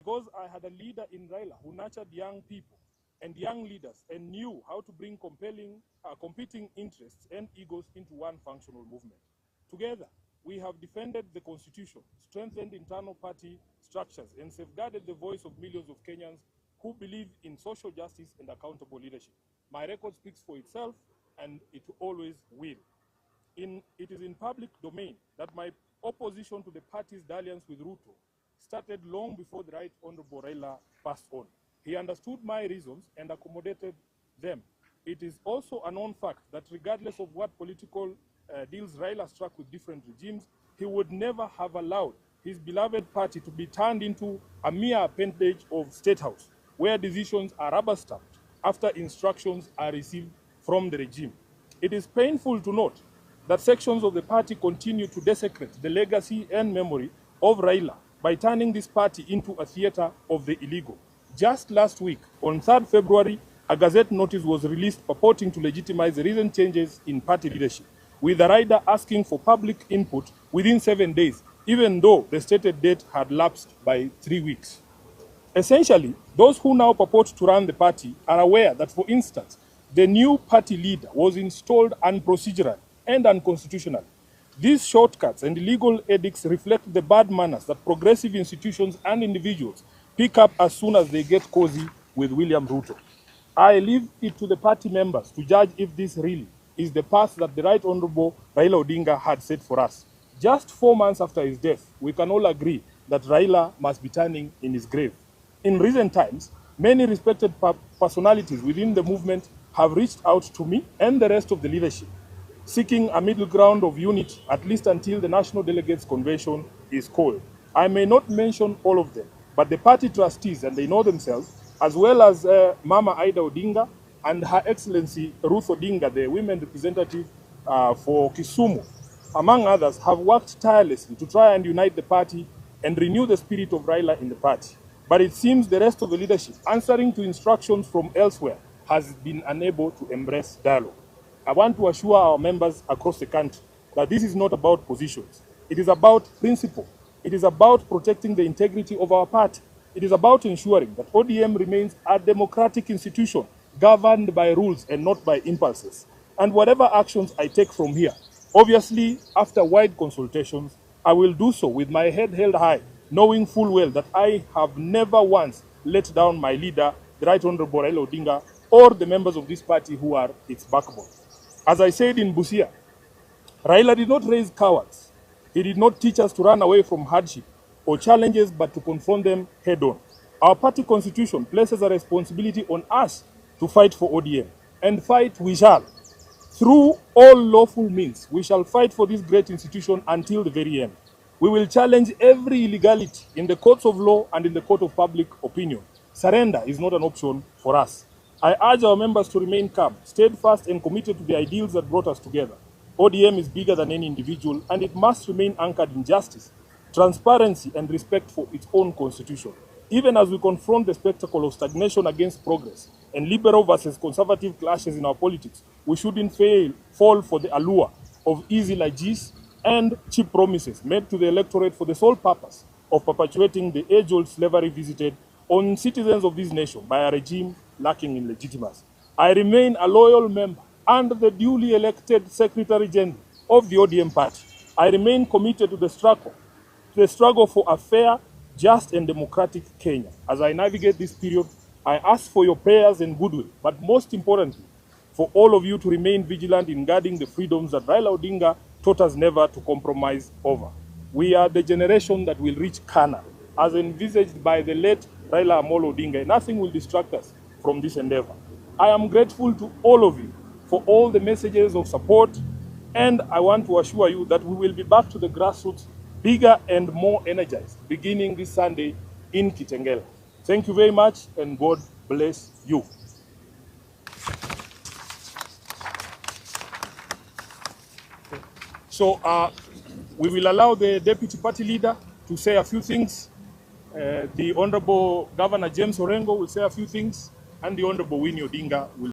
because I had a leader in Raila who nurtured young people and young leaders and knew how to bring competing interests and egos into one functional movement. Together, we have defended the Constitution, strengthened internal party structures, and safeguarded the voice of millions of Kenyans who believe in social justice and accountable leadership. My record speaks for itself, and it always will. It is in public domain that my opposition to the party's dalliance with Ruto started long before the Right Honorable Raila passed on. He understood my reasons and accommodated them. It is also a known fact that regardless of what political deals Raila struck with different regimes, he would never have allowed his beloved party to be turned into a mere appendage of State House, where decisions are rubber-stamped after instructions are received from the regime. It is painful to note that sections of the party continue to desecrate the legacy and memory of Raila by turning this party into a theater of the illegal. Just last week, on 3rd February, a Gazette notice was released purporting to legitimize the recent changes in party leadership, with the rider asking for public input within 7 days, even though the stated date had lapsed by 3 weeks. Essentially, those who now purport to run the party are aware that, for instance, the new party leader was installed unprocedural and unconstitutional. These shortcuts and illegal edicts reflect the bad manners that progressive institutions and individuals pick up as soon as they get cozy with William Ruto. I leave it to the party members to judge if this really is the path that the Right Honorable Raila Odinga had set for us. Just 4 months after his death, we can all agree that Raila must be turning in his grave. In recent times, many respected personalities within the movement have reached out to me and the rest of the leadership, seeking a middle ground of unity, at least until the National Delegates Convention is called. I may not mention all of them, but the party trustees, and they know themselves, as well as Mama Ida Odinga and Her Excellency Ruth Odinga, the women representative for Kisumu, among others, have worked tirelessly to try and unite the party and renew the spirit of Raila in the party. But it seems the rest of the leadership, answering to instructions from elsewhere, has been unable to embrace dialogue. I want to assure our members across the country that this is not about positions. It is about principle. It is about protecting the integrity of our party. It is about ensuring that ODM remains a democratic institution governed by rules and not by impulses. And whatever actions I take from here, obviously after wide consultations, I will do so with my head held high, knowing full well that I have never once let down my leader, the Right Honorable Raila Odinga, or the members of this party who are its backbone. As I said in Busia, Raila did not raise cowards. He did not teach us to run away from hardship or challenges, but to confront them head-on. Our party constitution places a responsibility on us to fight for ODM, and fight we shall. Through all lawful means, we shall fight for this great institution until the very end. We will challenge every illegality in the courts of law and in the court of public opinion. Surrender is not an option for us. I urge our members to remain calm, steadfast, and committed to the ideals that brought us together. ODM is bigger than any individual, and it must remain anchored in justice, transparency, and respect for its own constitution. Even as we confront the spectacle of stagnation against progress and liberal versus conservative clashes in our politics, we shouldn't fall for the allure of easy largesse and cheap promises made to the electorate for the sole purpose of perpetuating the age-old slavery visited on citizens of this nation by a regime lacking in legitimacy. I remain a loyal member and the duly elected Secretary General of the ODM party. I remain committed to the struggle for a fair, just, and democratic Kenya. As I navigate this period, I ask for your prayers and goodwill, but most importantly, for all of you to remain vigilant in guarding the freedoms that Raila Odinga taught us never to compromise over. We are the generation that will reach Kana, as envisaged by the late Raila Amolo Odinga. Nothing will distract us from this endeavor. I am grateful to all of you for all the messages of support, and I want to assure you that we will be back to the grassroots, bigger and more energized, beginning this Sunday in Kitengela. Thank you very much, and God bless you. So we will allow the Deputy Party Leader to say a few things. The Honorable Governor James Orengo will say a few things, and the Honorable Winnie Odinga will